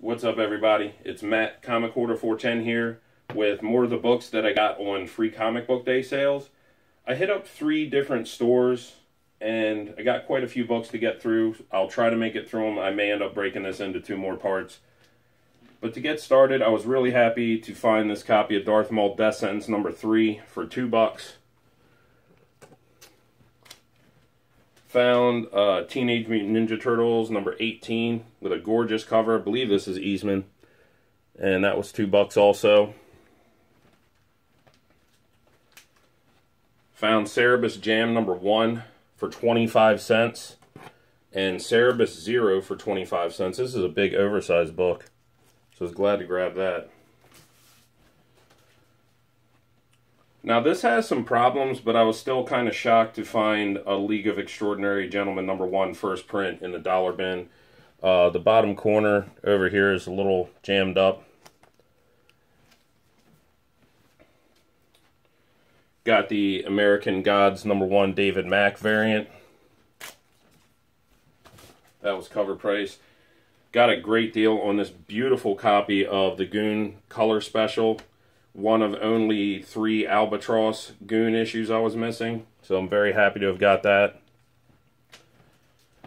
What's up, everybody? It's Matt, Comic Order 410 here with more of the books that I got on free comic book day sales. I hit up 3 different stores and I got quite a few books to get through. I'll try to make it through them. I may end up breaking this into 2 more parts. But to get started, I was really happy to find this copy of Darth Maul Death Sentence number 3 for $2. Found Teenage Mutant Ninja Turtles number 18 with a gorgeous cover. I believe this is Eastman. And that was $2 also. Found Cerebus Jam number 1 for 25 cents. And Cerebus Zero for 25 cents. This is a big oversized book. So I was glad to grab that. Now this has some problems, but I was still kind of shocked to find a League of Extraordinary Gentlemen number 1 first print in the dollar bin. The bottom corner over here is a little jammed up. Got the American Gods number 1 David Mack variant. That was cover price. Got a great deal on this beautiful copy of the Goon Color Special. One of only 3 Albatross Goon issues I was missing. So I'm very happy to have got that.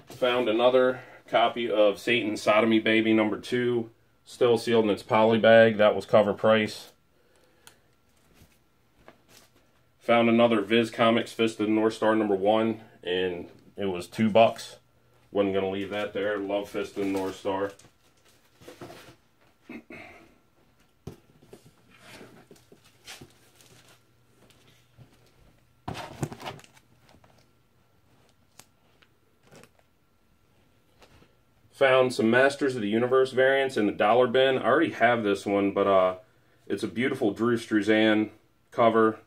Found another copy of Satan's Sodomy Baby number 2. Still sealed in its poly bag. That was cover price. Found another Viz Comics Fist of the North Star number 1. And it was $2. Wasn't going to leave that there. Love Fist of the North Star. Found some Masters of the Universe variants in the dollar bin. I already have this one, but it's a beautiful Drew Struzan cover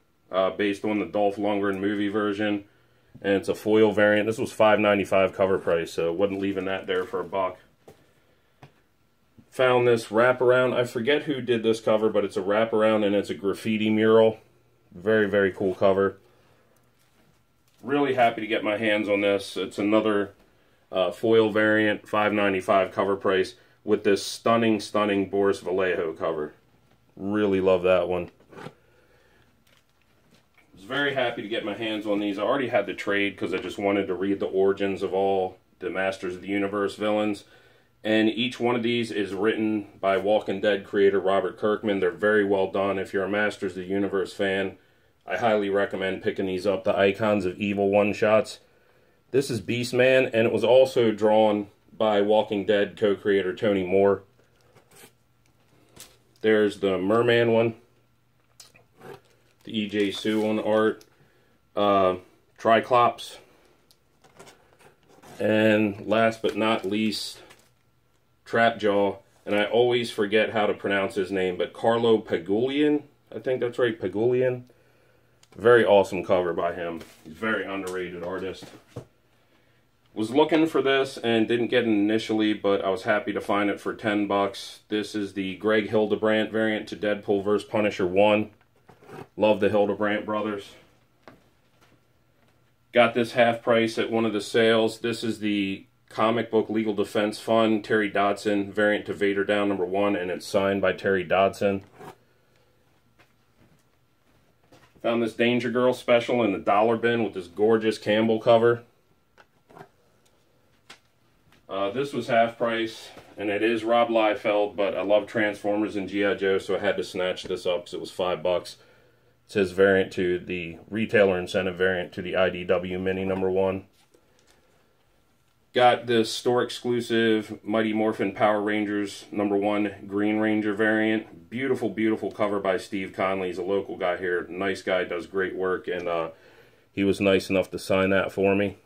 based on the Dolph Lundgren movie version. And it's a foil variant. This was $5.95 cover price, so wasn't leaving that there for $1. Found this wraparound. I forget who did this cover, but it's a wraparound and it's a graffiti mural. Very, very cool cover. Really happy to get my hands on this. It's another foil variant, $5.95 cover price, with this stunning, stunning Boris Vallejo cover. Really love that one. Was very happy to get my hands on these. I already had the trade because I just wanted to read the origins of all the Masters of the Universe villains. And each one of these is written by Walking Dead creator Robert Kirkman. They're very well done. If you're a Masters of the Universe fan, I highly recommend picking these up. The Icons of Evil one-shots. This is Beastman, and it was also drawn by Walking Dead co-creator Tony Moore. There's the Merman one. The E.J. Sue on art. Triclops. And last but not least, Trapjaw. And I always forget how to pronounce his name, but Carlo Pagulian. I think that's right, Pagulian. Very awesome cover by him. He's a very underrated artist. Was looking for this and didn't get it initially, but I was happy to find it for $10. This is the Greg Hildebrandt variant to Deadpool vs. Punisher 1. Love the Hildebrandt brothers. Got this half price at one of the sales. This is the Comic Book Legal Defense Fund Terry Dodson variant to Vader Down number 1, and it's signed by Terry Dodson. Found this Danger Girl special in the dollar bin with this gorgeous Campbell cover. This was half price, and it is Rob Liefeld, but I love Transformers and G.I. Joe, so I had to snatch this up because it was $5. It's his variant to the retailer incentive variant to the IDW Mini number 1. Got this store exclusive Mighty Morphin Power Rangers number 1 Green Ranger variant. Beautiful, beautiful cover by Steve Conley. He's a local guy here. Nice guy, does great work, and he was nice enough to sign that for me.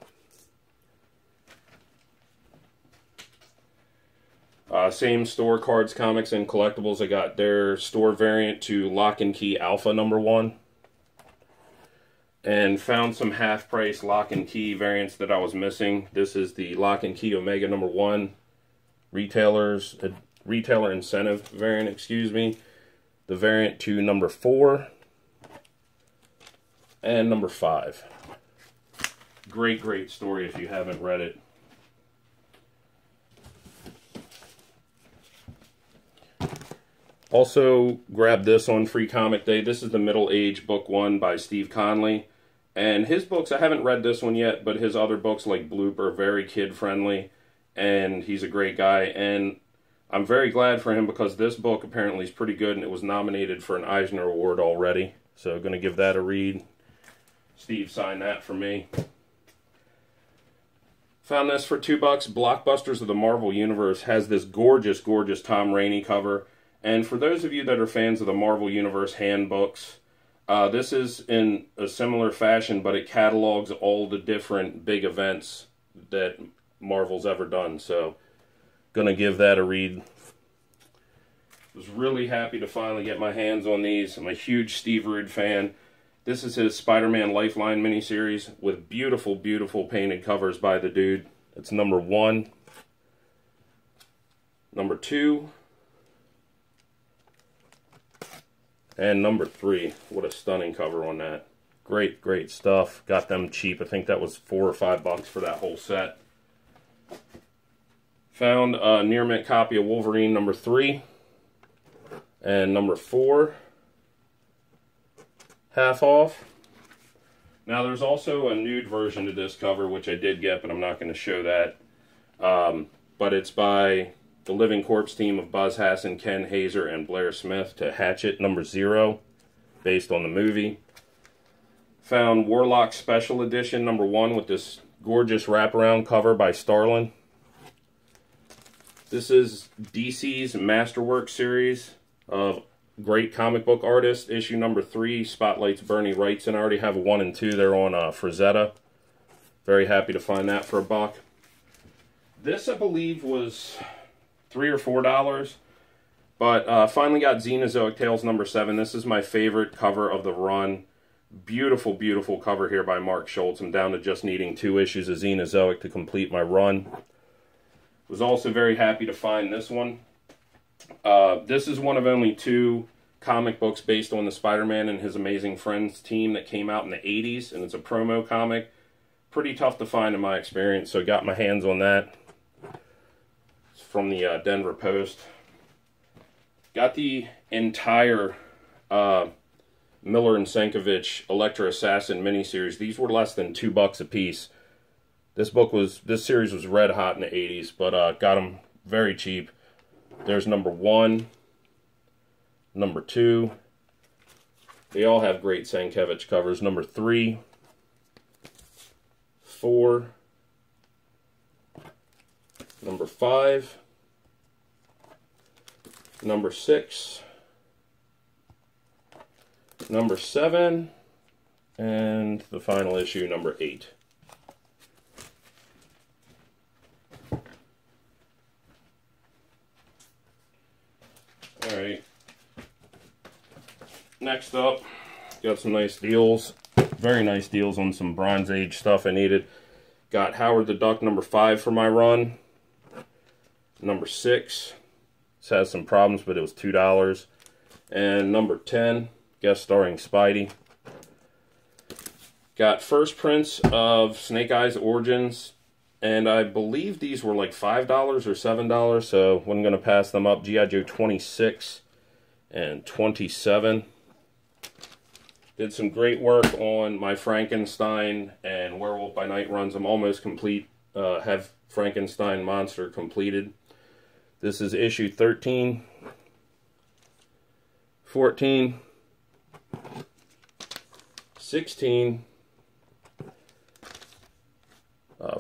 Same store, Cards, Comics, and Collectibles. I got their store variant to Lock and Key Alpha number 1. And found some half-price Lock and Key variants that I was missing. This is the Lock and Key Omega number 1. Retailer incentive variant, excuse me. The variant to number 4. And number 5. Great, great story if you haven't read it. Also grabbed this on Free Comic Day. This is the Middle Age Book 1 by Steve Conley. And his books, I haven't read this one yet, but his other books like Bloop are very kid-friendly. And he's a great guy. And I'm very glad for him because this book apparently is pretty good and it was nominated for an Eisner Award already. So going to give that a read. Steve signed that for me. Found this for $2. Blockbusters of the Marvel Universe has this gorgeous, gorgeous Tom Rainey cover. And for those of you that are fans of the Marvel Universe handbooks, this is in a similar fashion, but it catalogs all the different big events that Marvel's ever done. So, gonna give that a read. Was really happy to finally get my hands on these. I'm a huge Steve Rude fan. This is his Spider-Man Lifeline miniseries with beautiful, beautiful painted covers by the dude. It's number 1, number 2, and number 3. What a stunning cover on that. Great, great stuff. Got them cheap. I think that was $4 or $5 for that whole set. Found a near mint copy of Wolverine number 3 and number 4. Half off. Now there's also a nude version to this cover, which I did get, but I'm not going to show that. But it's by the Living Corpse team of Buzz Hassan, Ken Hazer, and Blair Smith to Hatchet number 0, based on the movie. Found Warlock Special Edition number 1 with this gorgeous wraparound cover by Starlin. This is DC's Masterwork series of great comic book artist. Issue number 3 spotlights Bernie Wrightson. I already have 1 and 2 there on Frazetta. Very happy to find that for $1. This, I believe, was $3 or $4, but finally got Xenozoic Tales number 7. This is my favorite cover of the run. Beautiful, beautiful cover here by Mark Schultz. I'm down to just needing 2 issues of Xenozoic to complete my run. Was also very happy to find this one. This is one of only 2 comic books based on the Spider-Man and His Amazing Friends team that came out in the 80s, and it's a promo comic. Pretty tough to find in my experience, so got my hands on that. It's from the Denver Post. Got the entire Miller and Sienkiewicz Elektra Assassin miniseries. These were less than $2 a piece. This series was red hot in the 80s, but got them very cheap. There's number 1, number 2. They all have great Sienkiewicz covers. Number 3, 4, number 5, number 6, number 7, and the final issue, number 8. Alright, next up, got some nice deals, very nice deals on some Bronze Age stuff I needed. Got Howard the Duck number 5 for my run, number 6, this has some problems but it was $2, and number 10, guest starring Spidey. Got first prints of Snake Eyes Origins, and I believe these were like $5 or $7, so wasn't going to pass them up. G.I. Joe 26 and 27. Did some great work on my Frankenstein and Werewolf by Night runs. I'm almost complete. Have Frankenstein Monster completed. This is issue 13, 14, 16,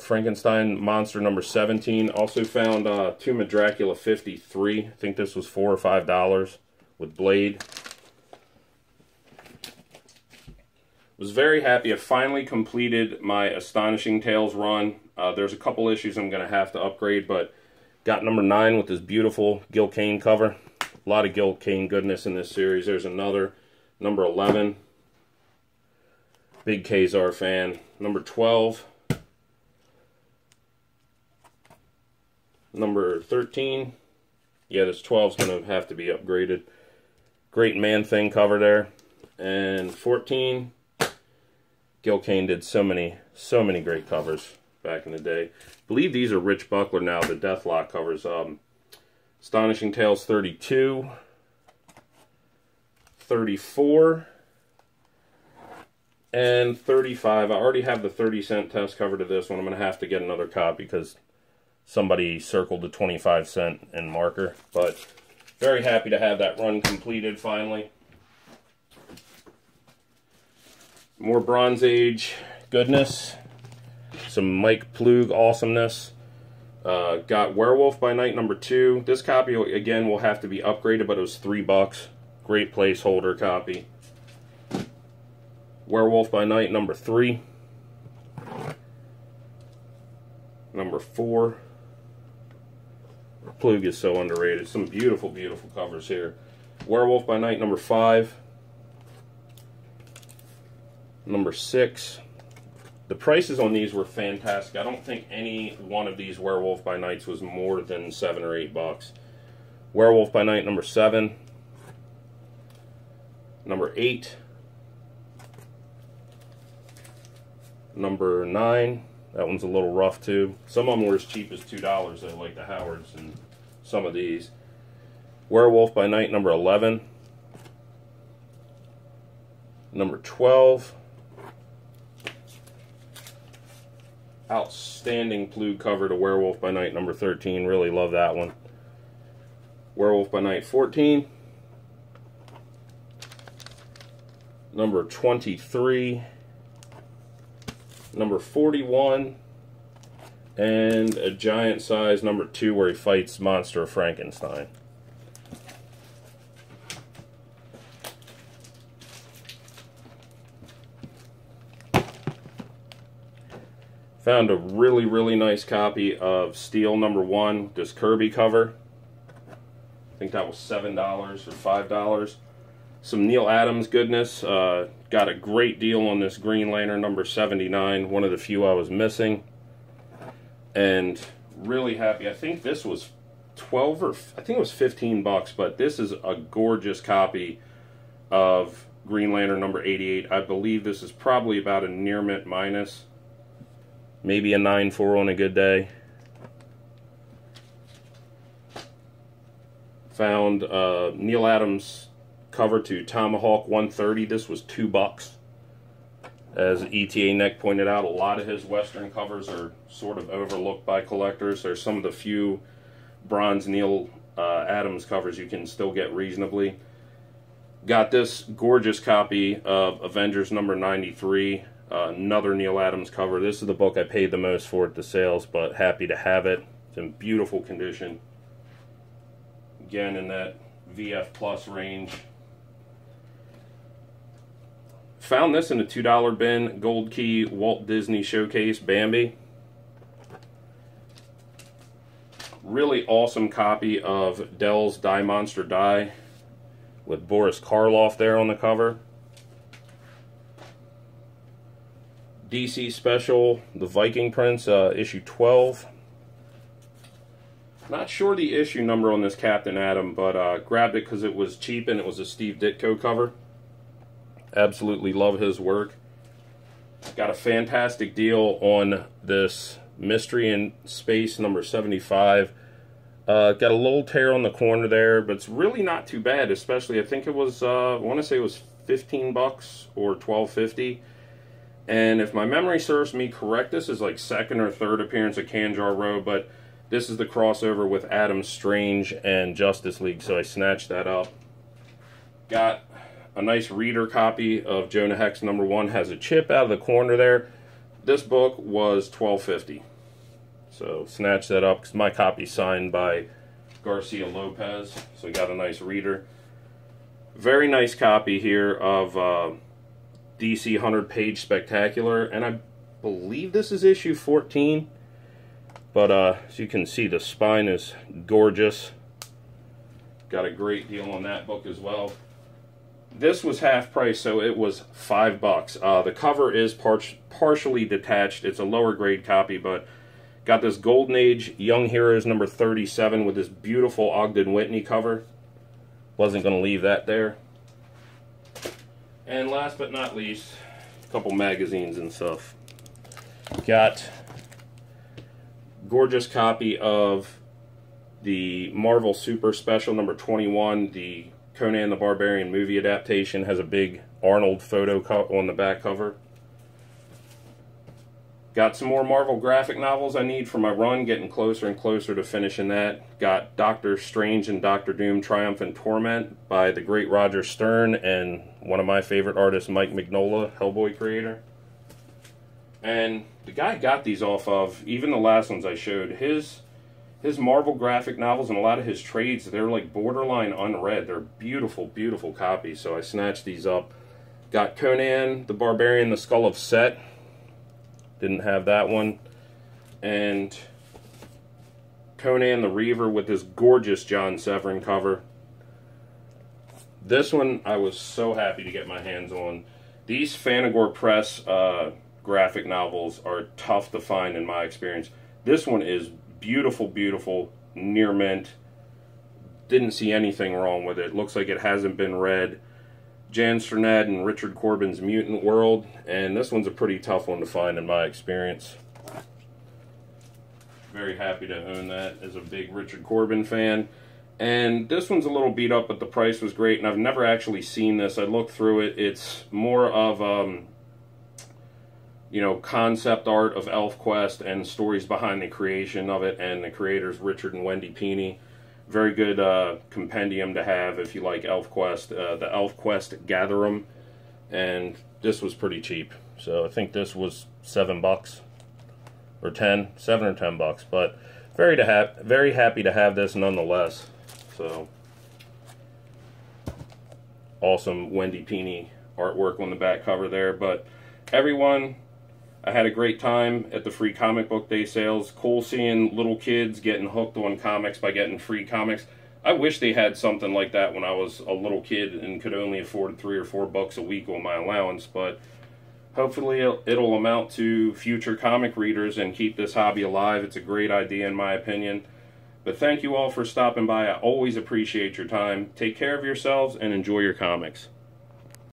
Frankenstein Monster number 17. Also found Tomb of Dracula 53. I think this was $4 or $5 with Blade. Was very happy. I finally completed my Astonishing Tales run. There's a couple issues I'm going to have to upgrade, but got number 9 with this beautiful Gil Kane cover. A lot of Gil Kane goodness in this series. There's another, number 11. Big Kazar fan. Number 12. Number 13. Yeah, this 12 is going to have to be upgraded. Great Man-Thing cover there. And 14. Gil Kane did so many great covers back in the day. I believe these are Rich Buckler now, the Deathlock covers. Astonishing Tales 32. 34 and 35. I already have the 30-cent test cover to this one. I'm going to have to get another copy because somebody circled the 25-cent in marker. But very happy to have that run completed finally. More Bronze Age goodness. Some Mike Plug awesomeness. Got Werewolf by Night number 2. This copy, again, will have to be upgraded, but it was $3. Great placeholder copy. Werewolf by Night number 3. Number 4. Plug is so underrated. Some beautiful, beautiful covers here. Werewolf by Night number 5. Number 6. The prices on these were fantastic. I don't think any one of these Werewolf by Nights was more than $7 or $8. Werewolf by Night number 7. Number 8. Number 9. That one's a little rough too. Some of them were as cheap as $2 though, like the Howards and some of these. Werewolf by Night number 11. Number 12. Outstanding Plug cover to Werewolf by Night number 13. Really love that one. Werewolf by Night 14. Number 23. Number 41. And a giant size number 2 where he fights Monster of Frankenstein. Found a really, really nice copy of Steel number 1, this Kirby cover. I think that was $7 or $5. Some Neil Adams goodness. Got a great deal on this Green Lantern number 79, one of the few I was missing. And really happy. I think this was 12 or I think it was $15, but this is a gorgeous copy of Green Lantern number 88. I believe this is probably about a near mint minus. Maybe a 9.4 on a good day. Found Neil Adams cover to Tomahawk 130. This was $2. As ETA Neck pointed out, a lot of his Western covers are sort of overlooked by collectors. There's some of the few bronze Neil Adams covers you can still get reasonably. Got this gorgeous copy of Avengers Number 93. Another Neil Adams cover. This is the book I paid the most for at the sales, but happy to have it. It's in beautiful condition. Again, in that VF Plus range. Found this in a $2 bin. Gold Key Walt Disney Showcase Bambi. Really awesome copy of Dell's Die Monster Die with Boris Karloff there on the cover. DC Special, The Viking Prince, issue 12. Not sure the issue number on this Captain Atom, but grabbed it because it was cheap and it was a Steve Ditko cover. Absolutely love his work. Got a fantastic deal on this Mystery in Space number 75. Got a little tear on the corner there, but it's really not too bad, especially I think it was, I want to say it was $15 or $12.50. And if my memory serves me correct, this is like second or third appearance of Kanjar Row, but this is the crossover with Adam Strange and Justice League, so I snatched that up. Got a nice reader copy of Jonah Hex number 1. Has a chip out of the corner there. This book was $12.50. So snatched that up because my copy's signed by Garcia Lopez, so we got a nice reader. Very nice copy here of DC 100-page Spectacular, and I believe this is issue 14, but as you can see, the spine is gorgeous. Got a great deal on that book as well. This was half price, so it was $5. The cover is partially detached. It's a lower grade copy, but got this Golden Age Young Heroes number 37 with this beautiful Ogden Whitney cover. Wasn't going to leave that there. And last but not least, a couple magazines and stuff. Got gorgeous copy of the Marvel Super Special number 21, the Conan the Barbarian movie adaptation. Has a big Arnold photo on the back cover. Got some more Marvel graphic novels I need for my run, getting closer and closer to finishing that. Got Doctor Strange and Doctor Doom Triumph and Torment by the great Roger Stern and one of my favorite artists, Mike Mignola, Hellboy creator. And the guy I got these off of, even the last ones I showed, his Marvel graphic novels and a lot of his trades, they're like borderline unread. They're beautiful, beautiful copies, so I snatched these up. Got Conan the Barbarian, the Skull of Set. Didn't have that one. And Conan the Reaver with this gorgeous John Severin cover. This one I was so happy to get my hands on. These Fanagore Press graphic novels are tough to find in my experience. This one is beautiful, beautiful, near mint. Didn't see anything wrong with it. Looks like it hasn't been read. Jan Strnad and Richard Corbin's Mutant World, and this one's a pretty tough one to find in my experience. Very happy to own that as a big Richard Corbin fan. And this one's a little beat up, but the price was great, and I've never actually seen this. I looked through it. It's more of, you know, concept art of ElfQuest and stories behind the creation of it, and the creators, Richard and Wendy Peeney. Very good compendium to have if you like ElfQuest. The ElfQuest Gather 'em, and this was pretty cheap. So I think this was $7 or 10, $7 or $10. But very happy to have this nonetheless. So awesome Wendy Peeney artwork on the back cover there. But everyone, I had a great time at the free comic book day sales. Cool seeing little kids getting hooked on comics by getting free comics. I wish they had something like that when I was a little kid and could only afford $3 or $4 a week on my allowance, but hopefully it'll amount to future comic readers and keep this hobby alive. It's a great idea in my opinion. But thank you all for stopping by. I always appreciate your time. Take care of yourselves and enjoy your comics.